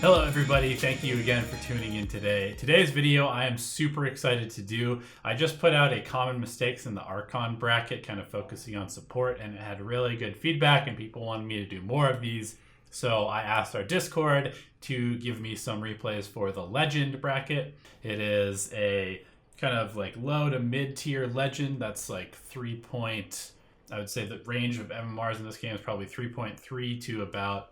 Hello everybody, thank you again for tuning in today. Today's video I am super excited to do. I just put out a common mistakes in the Archon bracket, kind of focusing on support, and it had really good feedback and people wanted me to do more of these. So I asked our Discord to give me some replays for the Legend bracket. It is a kind of like low to mid tier Legend that's like I would say the range of MMRs in this game is probably 3.3 to about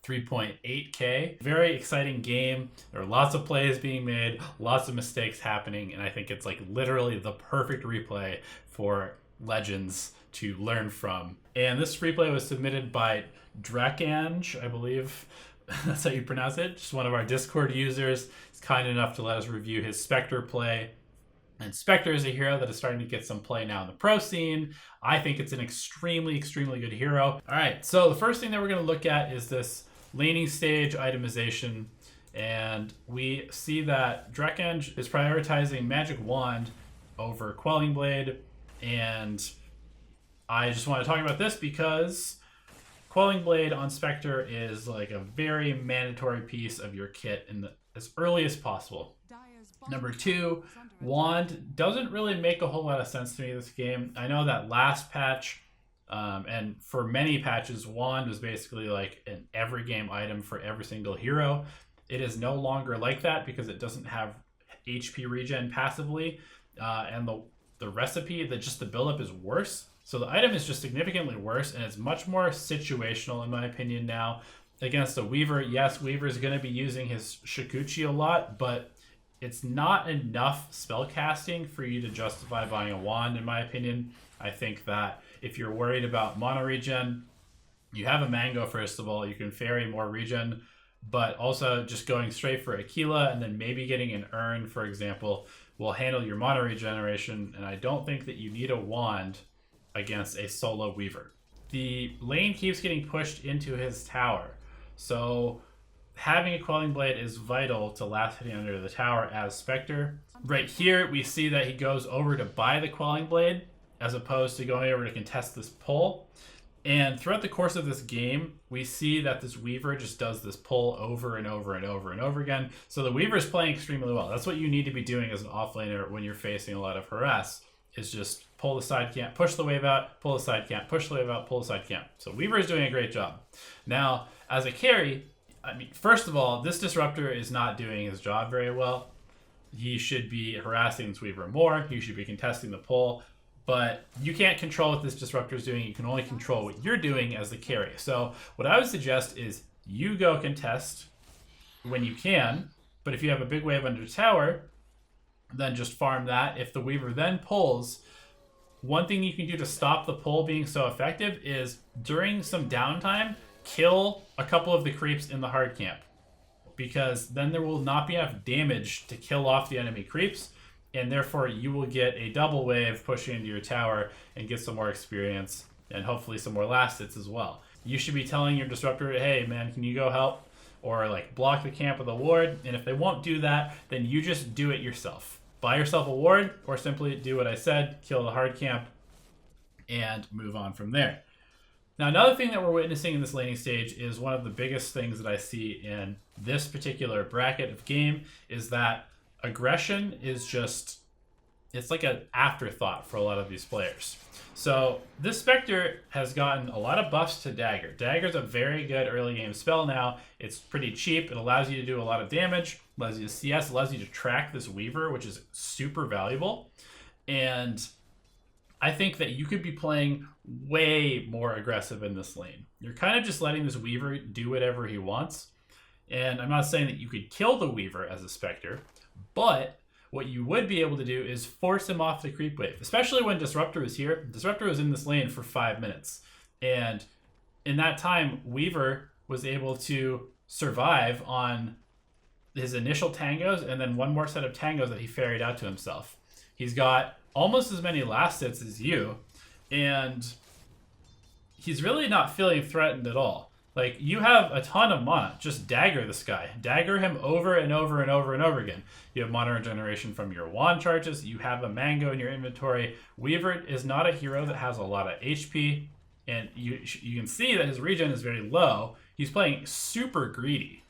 3.8k. Very exciting game. There are lots of plays being made, lots of mistakes happening, and I think it's like literally the perfect replay for Legends to learn from. And this replay was submitted by Drekanj, I believe that's how you pronounce it. Just one of our Discord users. He's kind enough to let us review his Spectre play. And Spectre is a hero that is starting to get some play now in the pro scene. I think it's an extremely good hero. All right, so the first thing that we're going to look at is this laning stage itemization. And we see that Drekanj is prioritizing Magic Wand over Quelling Blade. And I just want to talk about this because Quelling Blade on Spectre is like a very mandatory piece of your kit as early as possible. Number two, Wand doesn't really make a whole lot of sense to me this game. I know that last patch, and for many patches, Wand was basically like an every game item for every single hero. It is no longer like that because it doesn't have HP regen passively, and the recipe, the buildup is worse. So the item is just significantly worse, and it's much more situational in my opinion now. Against a Weaver, yes, Weaver is going to be using his Shikuchi a lot, but it's not enough spell casting for you to justify buying a wand, in my opinion. I think that if you're worried about mono regen, you have a Mango, first of all. You can ferry more regen, but also just going straight for Aquila and then maybe getting an Urn, for example, will handle your mono regeneration. And I don't think that you need a wand against a solo Weaver. The lane keeps getting pushed into his tower. So having a Quelling Blade is vital to last hitting under the tower as Spectre. Right here, we see that he goes over to buy the Quelling Blade as opposed to going over to contest this pull. And throughout the course of this game, we see that this Weaver just does this pull over and over and over and over again. So the Weaver is playing extremely well. That's what you need to be doing as an offlaner when you're facing a lot of harass, is just pull the side camp, push the wave out, pull the side camp, push the wave out, pull the side camp. So Weaver is doing a great job. Now, as a carry, I mean, first of all, this Disruptor is not doing his job very well. He should be harassing this Weaver more. He should be contesting the pull. But you can't control what this Disruptor is doing. You can only control what you're doing as the carry. So what I would suggest is you go contest when you can. But if you have a big wave under tower, then just farm that. If the Weaver then pulls, one thing you can do to stop the pull being so effective is during some downtime, kill a couple of the creeps in the hard camp, because then there will not be enough damage to kill off the enemy creeps, and therefore you will get a double wave pushing into your tower and get some more experience and hopefully some more last hits as well. You should be telling your Disruptor, hey man, can you go help? Or like block the camp with a ward, and if they won't do that, then you just do it yourself. Buy yourself a ward, or simply do what I said, kill the hard camp, and move on from there. Now, another thing that we're witnessing in this laning stage is one of the biggest things that I see in this particular bracket of game is that aggression is just, it's like an afterthought for a lot of these players. So this Spectre has gotten a lot of buffs to Dagger. Dagger's a very good early game spell now. It's pretty cheap. It allows you to do a lot of damage, allows you to CS, allows you to track this Weaver, which is super valuable. And I think that you could be playing way more aggressive in this lane. You're kind of just letting this Weaver do whatever he wants. And I'm not saying that you could kill the Weaver as a Spectre, but what you would be able to do is force him off the creep wave, especially when Disruptor is here. Disruptor was in this lane for 5 minutes. And in that time, Weaver was able to survive on his initial tangos and then one more set of tangos that he ferried out to himself. He's got almost as many last hits as you, and he's really not feeling threatened at all. Like, you have a ton of mana. Just dagger this guy. Dagger him over and over and over and over again. You have mana regeneration from your wand charges. You have a Mango in your inventory. Weaver is not a hero that has a lot of HP, and you can see that his regen is very low. He's playing super greedy.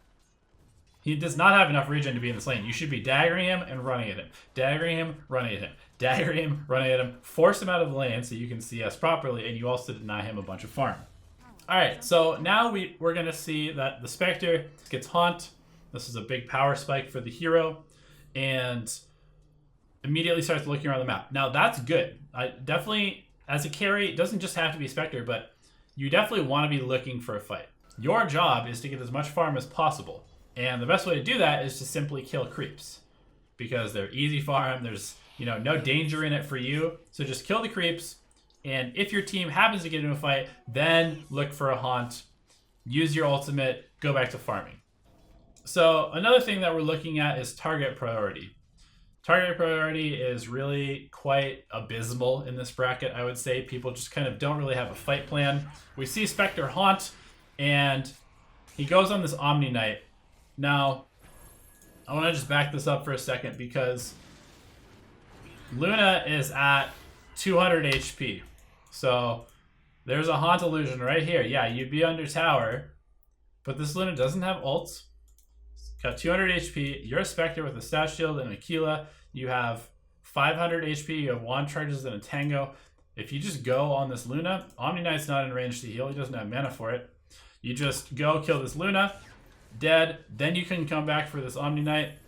He does not have enough regen to be in this lane. You should be daggering him and running at him. Daggering him, running at him. Daggering him, running at him. Force him out of the lane so you can CS properly, and you also deny him a bunch of farm. Alright, so now we're going to see that the Spectre gets Haunt. This is a big power spike for the hero. And immediately starts looking around the map. Now, that's good. I definitely, as a carry, it doesn't just have to be Spectre, but you definitely want to be looking for a fight. Your job is to get as much farm as possible. And the best way to do that is to simply kill creeps. Because they're easy farm, there's no danger in it for you. So just kill the creeps, and if your team happens to get into a fight, then look for a Haunt, use your ultimate, go back to farming. So another thing that we're looking at is target priority. Target priority is really quite abysmal in this bracket, I would say. People just kind of don't really have a fight plan. We see Spectre Haunt, and he goes on this Omni Knight. Now, I want to just back this up for a second because Luna is at 200 HP. So there's a Haunt illusion right here. Yeah, you'd be under tower, but this Luna doesn't have ults. Got 200 HP. You're a Spectre with a stat shield and Aquila. You have 500 HP. You have wand charges and a Tango. If you just go on this Luna, Omni Knight's not in range to heal. He doesn't have mana for it. You just go kill this Luna. Dead. Then you can come back for this Omni Knight.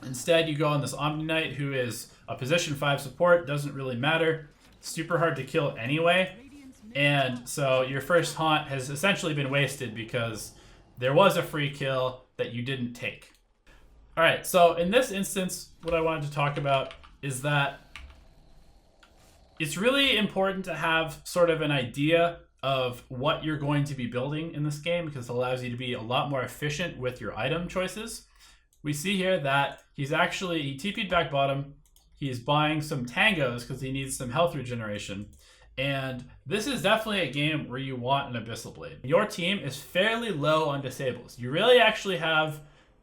Instead, you go on this Omni Knight, who is a position 5 support. Doesn't really matter. Super hard to kill anyway. And so your first Haunt has essentially been wasted because there was a free kill that you didn't take. Alright, so in this instance, what I wanted to talk about is that it's really important to have sort of an idea of what you're going to be building in this game, because it allows you to be a lot more efficient with your item choices. We see here that he TP'd back bottom. He's buying some tangos because he needs some health regeneration. And this is definitely a game where you want an Abyssal Blade. Your team is fairly low on disables. You really actually have,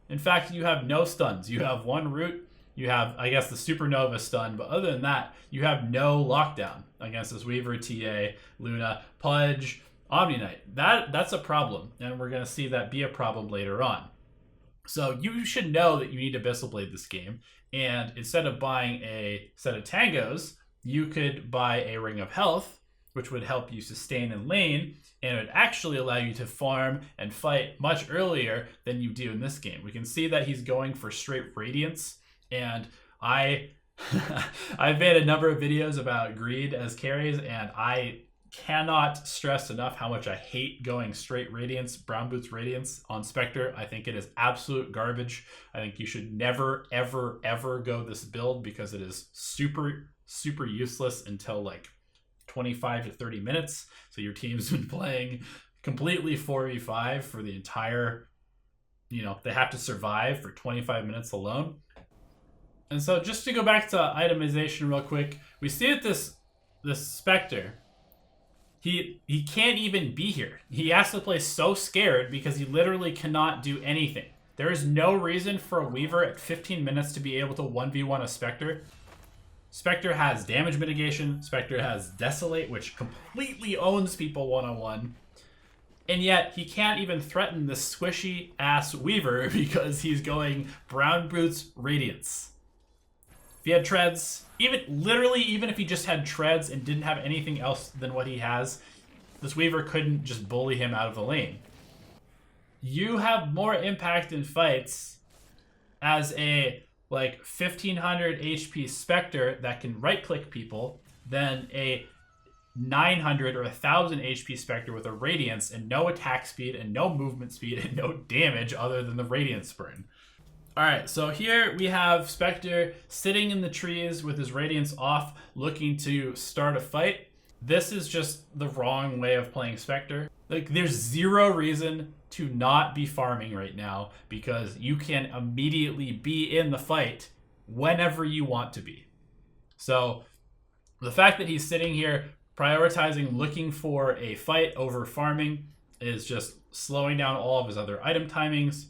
in fact, you have no stuns. You have one root. You have, I guess, the Supernova stun, but other than that, you have no lockdown against this Weaver, TA, Luna, Pudge, Omni Knight. That's a problem, and we're going to see that be a problem later on. So you should know that you need Abyssal Blade this game, and instead of buying a set of tangos, you could buy a Ring of Health, which would help you sustain in lane, and it would actually allow you to farm and fight much earlier than you do in this game. We can see that he's going for straight Radiance, and I've made a number of videos about greed as carries, and I cannot stress enough how much I hate going straight Radiance, Brown Boots Radiance on Spectre. I think it is absolute garbage. I think you should never, ever, ever go this build because it is super useless until like 25 to 30 minutes. So your team's been playing completely 4v5 for the entire, they have to survive for 25 minutes alone. And so just to go back to itemization real quick, we see that this Spectre, he can't even be here. He has to play so scared because he literally cannot do anything. There is no reason for a Weaver at 15 minutes to be able to 1v1 a Spectre. Spectre has damage mitigation. Spectre has Desolate, which completely owns people one-on-one. And yet, he can't even threaten this squishy-ass Weaver because he's going Brown Boots Radiance. If he had treads, even if he just had treads and didn't have anything else than what he has, this Weaver couldn't just bully him out of the lane. You have more impact in fights as a 1500 HP Spectre that can right-click people than a 900 or 1000 HP Spectre with a Radiance and no attack speed and no movement speed and no damage other than the Radiance burn. Alright, so here we have Spectre sitting in the trees with his Radiance off, looking to start a fight. This is just the wrong way of playing Spectre. There's zero reason to not be farming right now because you can immediately be in the fight whenever you want to be. So the fact that he's sitting here prioritizing looking for a fight over farming is just slowing down all of his other item timings.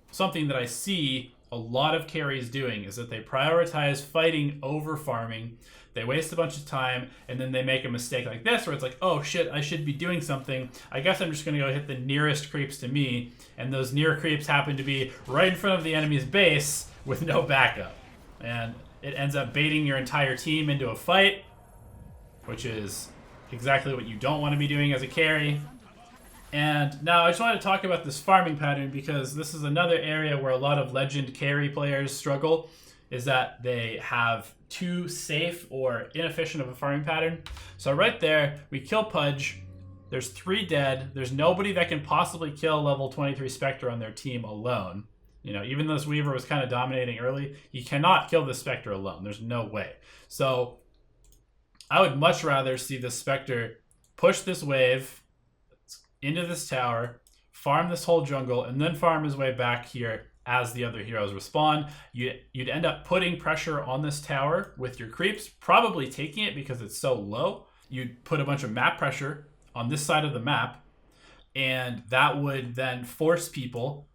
Something that I see a lot of carries doing is that they prioritize fighting over farming. They waste a bunch of time, and then they make a mistake like this where it's like, oh shit, I should be doing something. I guess I'm just going to go hit the nearest creeps to me, and those near creeps happen to be right in front of the enemy's base with no backup. And it ends up baiting your entire team into a fight, which is exactly what you don't want to be doing as a carry. And now I just want to talk about this farming pattern because this is another area where a lot of Legend carry players struggle, is that they have too safe or inefficient of a farming pattern. So right there, we kill Pudge. There's 3 dead. There's nobody that can possibly kill level 23 Spectre on their team alone. You know, even though this Weaver was kind of dominating early, you cannot kill the Spectre alone. There's no way. So I would much rather see the Spectre push this wave into this tower, farm this whole jungle, and then farm his way back here as the other heroes respawn. You'd end up putting pressure on this tower with your creeps, probably taking it because it's so low. You'd put a bunch of map pressure on this side of the map, and that would then force people,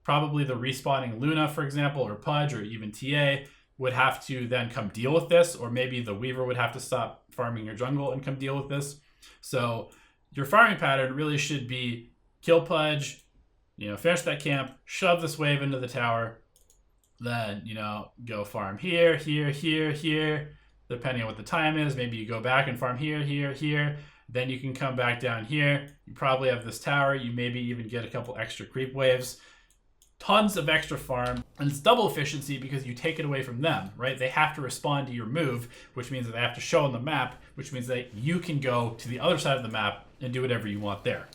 probably the respawning Luna, for example, or Pudge, or even TA, would have to then come deal with this, or maybe the Weaver would have to stop farming your jungle and come deal with this. So your farming pattern really should be kill Pudge, you know, finish that camp, shove this wave into the tower, then, you know, go farm here, here, here, here, depending on what the time is. Maybe you go back and farm here, here, here. Then you can come back down here. You probably have this tower. You maybe even get a couple extra creep waves. Tons of extra farm. And it's double efficiency because you take it away from them, right? They have to respond to your move, which means that they have to show on the map, which means that you can go to the other side of the map and do whatever you want there.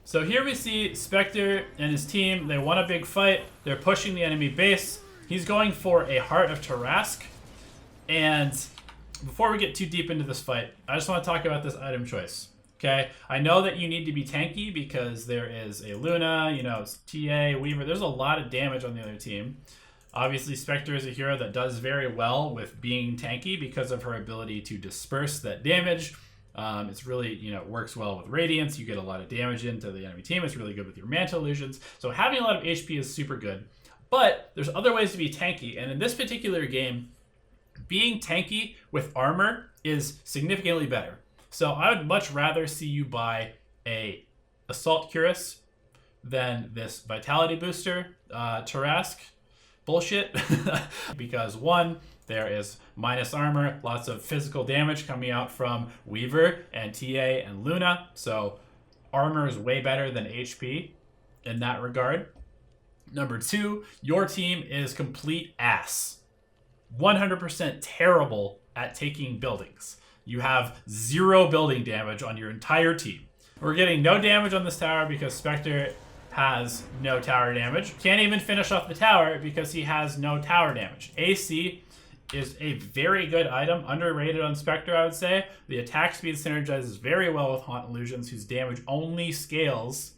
So here we see Spectre and his team. They won a big fight. They're pushing the enemy base. He's going for a Heart of Tarask. And before we get too deep into this fight, I just want to talk about this item choice. Okay, I know that you need to be tanky because there is a Luna, you know, it's TA, Weaver. There's a lot of damage on the other team. Obviously, Spectre is a hero that does very well with being tanky because of her ability to disperse that damage. It's really, you know, works well with Radiance. You get a lot of damage into the enemy team. It's really good with your Manta Illusions. So having a lot of HP is super good. But there's other ways to be tanky. And in this particular game, being tanky with armor is significantly better. So I would much rather see you buy a Assault Cuirass than this Vitality Booster Tarask bullshit. Because one, there is minus armor, lots of physical damage coming out from Weaver and TA and Luna. So armor is way better than HP in that regard. Number two, your team is complete ass. 100% terrible at taking buildings. You have 0 building damage on your entire team. We're getting no damage on this tower because Spectre has no tower damage. Can't even finish off the tower because he has no tower damage. AC is a very good item, underrated on Spectre, I would say. The attack speed synergizes very well with Haunt Illusions, whose damage only scales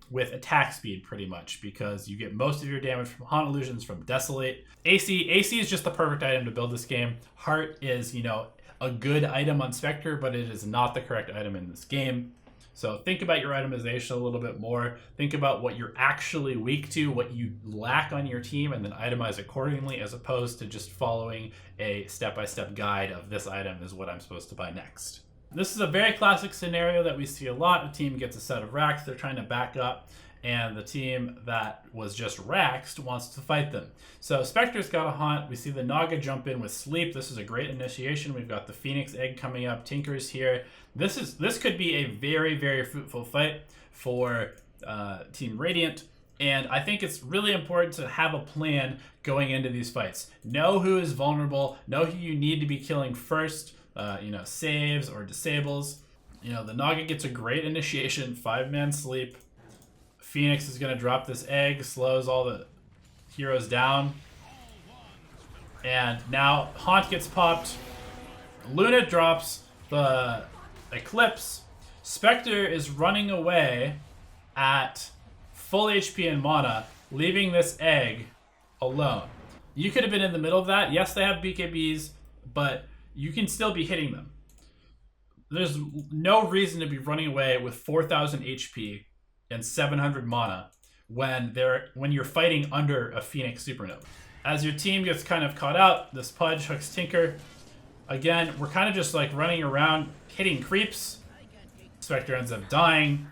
with attack speed pretty much because you get most of your damage from Haunt Illusions from Desolate. AC is just the perfect item to build this game. Heart is, you know, a good item on Spectre, but it is not the correct item in this game. So think about your itemization a little bit more. Think about what you're actually weak to, what you lack on your team, and then itemize accordingly as opposed to just following a step-by-step guide of this item is what I'm supposed to buy next. This is a very classic scenario that we see a lot. A team gets a set of racks, they're trying to back up, and the team that was just raxed wants to fight them. So Spectre's got a haunt. We see the Naga jump in with Sleep. This is a great initiation. We've got the Phoenix Egg coming up. Tinker's here. This could be a very, very fruitful fight for Team Radiant. And I think it's really important to have a plan going into these fights. Know who is vulnerable. Know who you need to be killing first. You know, saves or disables. You know, the Naga gets a great initiation. 5-man sleep. Phoenix is going to drop this egg, slows all the heroes down. And now Haunt gets popped. Luna drops the Eclipse. Spectre is running away at full HP and mana, leaving this egg alone. You could have been in the middle of that. Yes, they have BKBs, but you can still be hitting them. There's no reason to be running away with 4,000 HP and 700 mana when you're fighting under a Phoenix Supernova. As your team gets kind of caught out, this Pudge hooks Tinker. Again, we're kind of just like running around, hitting creeps. Spectre ends up dying,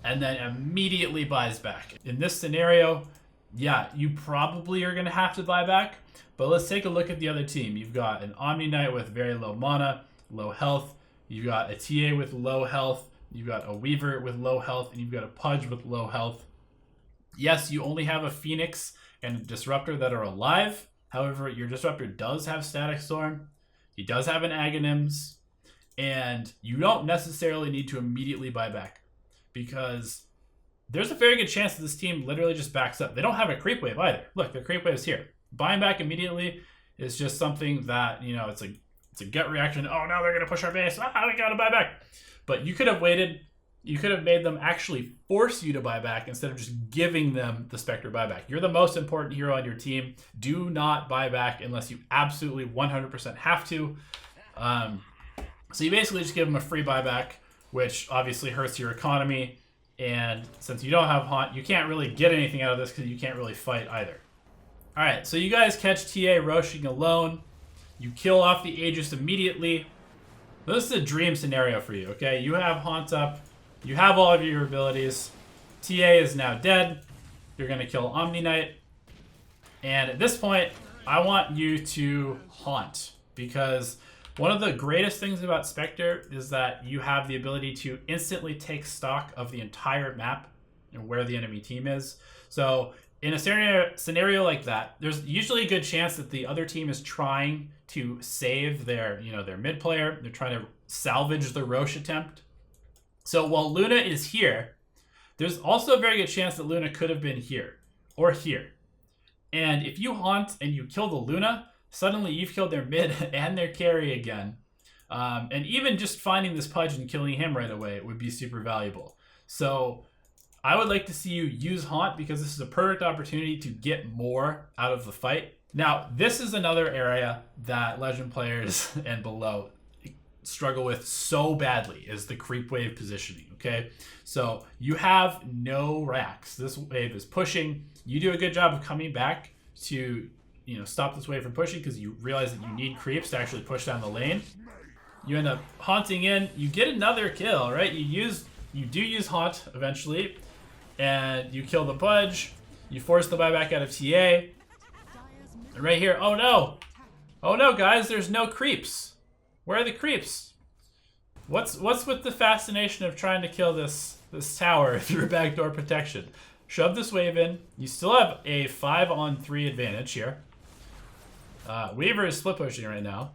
and then immediately buys back. In this scenario, yeah, you probably are going to have to buy back, but let's take a look at the other team. You've got an Omni Knight with very low mana, low health. You've got a TA with low health. You've got a Weaver with low health, and you've got a Pudge with low health. Yes, you only have a Phoenix and a Disruptor that are alive. However, your Disruptor does have Static Storm. He does have an Aghanims. And you don't necessarily need to immediately buy back, because there's a very good chance that this team literally just backs up. They don't have a creep wave either. Look, the creep wave's here. Buying back immediately is just something that, you know, it's a gut reaction. Oh, now they're going to push our base. We got to buy back. But you could have waited. You could have made them actually force you to buy back instead of just giving them the Spectre buyback. You're the most important hero on your team. Do not buy back unless you absolutely 100% have to. So you basically just give them a free buyback, which obviously hurts your economy. And since you don't have Haunt, you can't really get anything out of this because you can't really fight either. All right, so you guys catch TA Roshing alone. You kill off the Aegis immediately. This is a dream scenario for you, okay? You have Haunt up. You have all of your abilities. TA is now dead. You're going to kill Omni Knight. And at this point, I want you to Haunt, because one of the greatest things about Spectre is that you have the ability to instantly take stock of the entire map and where the enemy team is. So in a scenario like that, there's usually a good chance that the other team is trying to save their mid player. They're trying to salvage the Roche attempt. So while Luna is here, there's also a very good chance that Luna could have been here or here. And if you Haunt and you kill the Luna, suddenly you've killed their mid and their carry again. And even just finding this Pudge and killing him right away would be super valuable. So I would like to see you use Haunt, because this is a perfect opportunity to get more out of the fight. Now, this is another area that Legend players and below struggle with so badly, is the creep wave positioning, okay? So you have no racks. This wave is pushing. You do a good job of coming back to stop this wave from pushing, because you realize that you need creeps to actually push down the lane. You end up haunting in. You get another kill, right? You do use Haunt eventually, and you kill the Pudge. You force the buyback out of TA. And right here, oh no, guys, there's no creeps. Where are the creeps? What's with the fascination of trying to kill this tower through backdoor protection? Shove this wave in. You still have a 5-on-3 advantage here. Weaver is split pushing right now.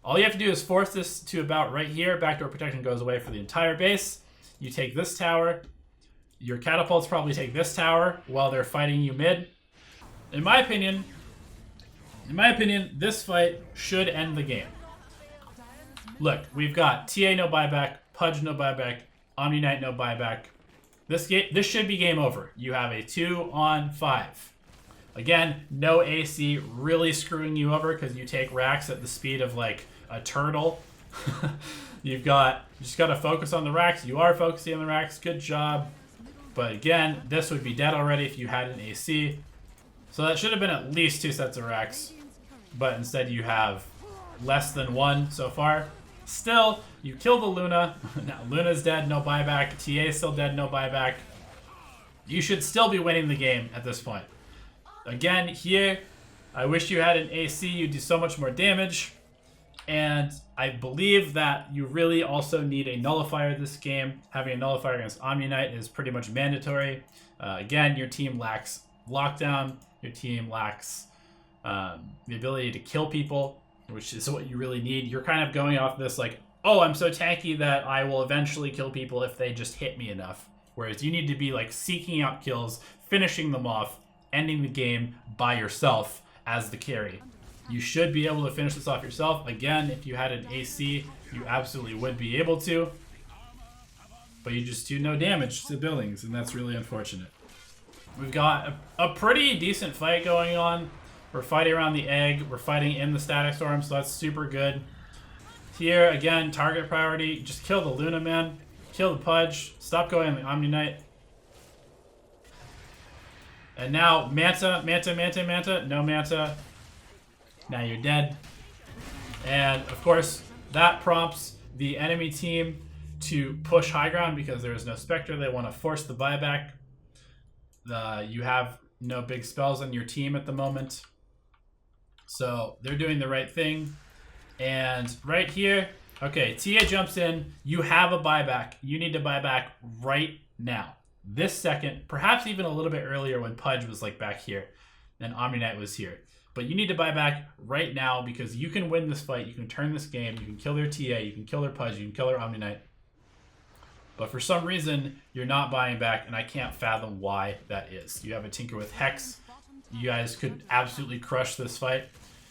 All you have to do is force this to about right here. Backdoor protection goes away for the entire base. You take this tower. Your catapults probably take this tower while they're fighting you mid. In my opinion, this fight should end the game. Look, we've got TA no buyback, Pudge no buyback, Omni Knight no buyback. This should be game over. You have a 2-on-5. Again, no AC, really screwing you over because you take racks at the speed of like a turtle. You just got to focus on the racks. You are focusing on the racks. Good job. But again, this would be dead already if you had an AC. So that should have been at least 2 sets of racks. But instead you have less than 1 so far. Still, you kill the Luna. Now, Luna's dead, no buyback. TA's still dead, no buyback. You should still be winning the game at this point. Again, here, I wish you had an AC. You'd do so much more damage. And I believe that you really also need a nullifier this game. Having a nullifier against Omni Knight is pretty much mandatory. Again, your team lacks lockdown. Your team lacks the ability to kill people, which is what you really need. You're kind of going off this like, oh, I'm so tanky that I will eventually kill people if they just hit me enough. Whereas you need to be like seeking out kills, finishing them off, ending the game by yourself as the carry. You should be able to finish this off yourself. Again, if you had an AC, you absolutely would be able to. But you just do no damage to buildings, and that's really unfortunate. We've got a pretty decent fight going on. We're fighting around the egg. We're fighting in the static storm, so that's super good. Here, again, target priority. Just kill the Luna, man. Kill the Pudge. Stop going on the Omni Knight. And now Manta, no Manta. Now you're dead. And of course, that prompts the enemy team to push high ground because there is no Spectre. They want to force the buyback. You have no big spells on your team at the moment. So they're doing the right thing. And right here, okay, TA jumps in. You have a buyback. You need to buy back right now. This second, perhaps even a little bit earlier when Pudge was like back here and Omni-Knight was here. But you need to buy back right now because you can win this fight. You can turn this game. You can kill their TA. You can kill their Pudge. You can kill their Omni-Knight. But for some reason, you're not buying back, and I can't fathom why that is. You have a Tinker with Hex. You guys could absolutely crush this fight.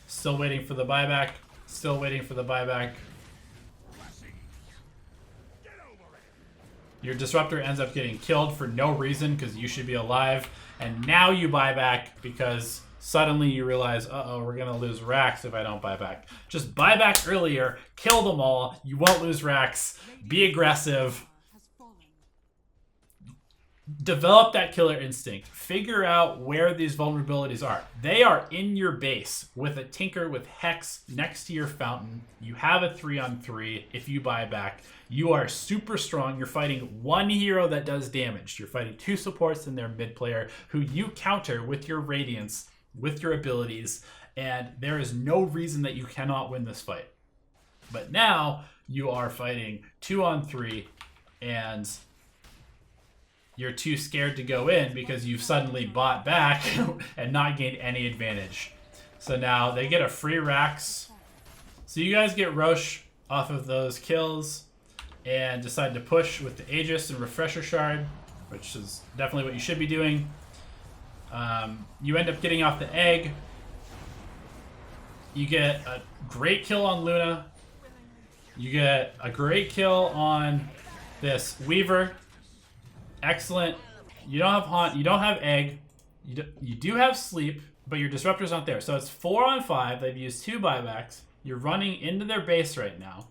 Still waiting for the buyback. Still waiting for the buyback. Your Disruptor ends up getting killed for no reason because you should be alive. And now you buy back because suddenly you realize, uh-oh, we're going to lose racks if I don't buy back. Just buy back earlier. Kill them all. You won't lose racks. Be aggressive. Develop that killer instinct. Figure out where these vulnerabilities are. They are in your base with a Tinker with Hex next to your fountain. You have a 3-on-3 if you buy back. You are super strong. You're fighting one hero that does damage. You're fighting two supports and their mid player who you counter with your Radiance, with your abilities, and there is no reason that you cannot win this fight. But now you are fighting 2-on-3 and you're too scared to go in because you've suddenly bought back and not gained any advantage. So now they get a free Rax. So you guys get Roche off of those kills and decide to push with the Aegis and Refresher Shard, which is definitely what you should be doing. You end up getting off the egg. You get a great kill on Luna. You get a great kill on this Weaver. Excellent. You don't have Haunt. You don't have Egg. You do have Sleep, but your Disruptor's not there. So it's 4-on-5. They've used 2 buybacks. You're running into their base right now.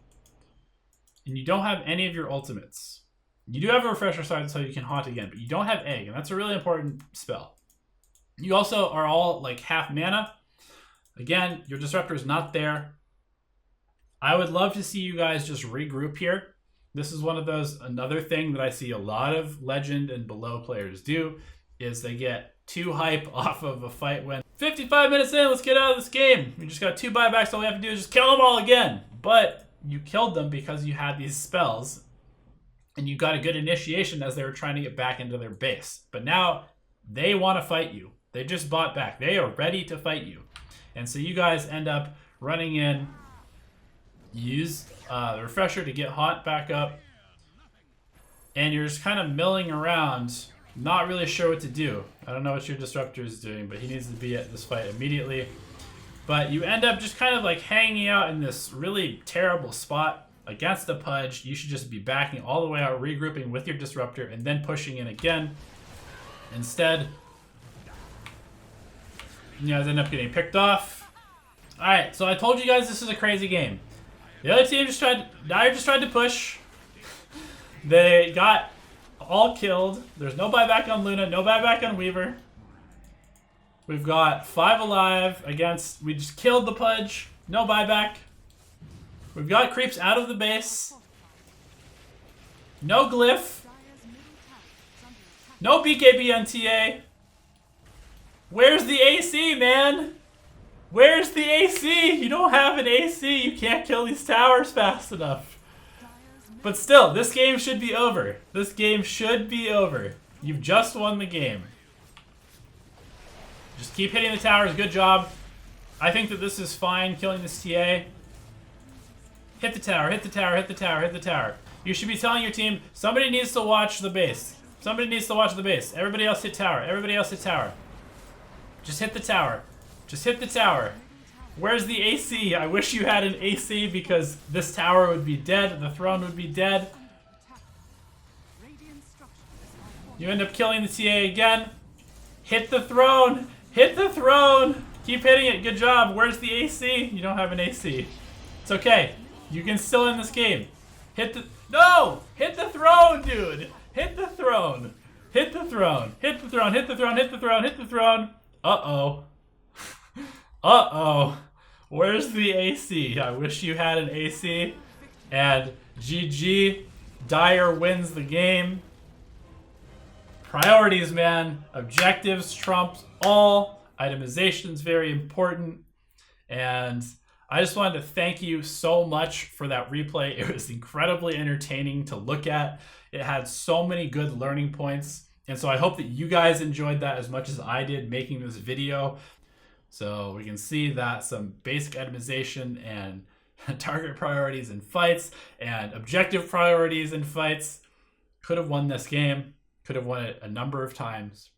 And you don't have any of your ultimates. You do have a Refresher Shard so you can Haunt again, but you don't have Egg, and that's a really important spell. You also are all like half mana. Again, your Disruptor is not there. I would love to see you guys just regroup here. This is one of those, another thing that I see a lot of Legend and below players do, is they get too hype off of a fight when 55 minutes in, let's get out of this game. We just got 2 buybacks, all we have to do is just kill them all again. But you killed them because you had these spells and you got a good initiation as they were trying to get back into their base. But now they want to fight you. They just bought back. They are ready to fight you. And so you guys end up running in, use the Refresher to get Haunt back up, and you're just kind of milling around, not really sure what to do. I don't know what your Disruptor is doing, but he needs to be at this fight immediately. But you end up just kind of like hanging out in this really terrible spot against the Pudge. You should just be backing all the way out, regrouping with your Disruptor, and then pushing in again. Instead, you guys end up getting picked off. Alright, so I told you guys this is a crazy game. The other team just tried to push. They got all killed. There's no buyback on Luna, no buyback on Weaver. We've got 5 alive against, we just killed the Pudge, no buyback. We've got creeps out of the base. No glyph. No BKB on TA. Where's the AC, man? Where's the AC? You don't have an AC. You can't kill these towers fast enough. But still, this game should be over. This game should be over. You've just won the game. Just keep hitting the towers. Good job. I think that this is fine, killing this TA. Hit the tower, hit the tower, hit the tower, hit the tower. You should be telling your team, somebody needs to watch the base. Somebody needs to watch the base. Everybody else hit tower. Everybody else hit tower. Just hit the tower. Just hit the tower. Where's the AC? I wish you had an AC because this tower would be dead. The throne would be dead. You end up killing the TA again. Hit the throne. Hit the throne. Keep hitting it. Good job. Where's the AC? You don't have an AC. It's okay. You can still win this game. Hit the... No! Hit the throne, dude! Hit the throne. Hit the throne. Hit the throne. Hit the throne. Hit the throne. Hit the throne. Uh-oh. Uh-oh. Where's the AC? I wish you had an AC. And GG. Dyer wins the game. Priorities, man. Objectives trumps all. Itemization's very important. And I just wanted to thank you so much for that replay. It was incredibly entertaining to look at. It had so many good learning points. And so I hope that you guys enjoyed that as much as I did making this video. So we can see that some basic itemization and target priorities in fights and objective priorities in fights could have won this game, could have won it a number of times.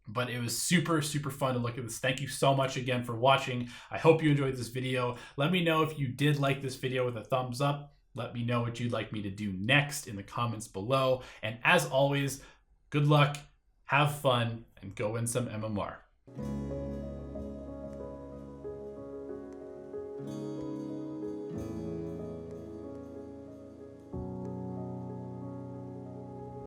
But it was super, super fun to look at this. Thank you so much again for watching. I hope you enjoyed this video. Let me know if you did like this video with a thumbs up. Let me know what you'd like me to do next in the comments below. And as always, good luck, have fun, and go win some MMR.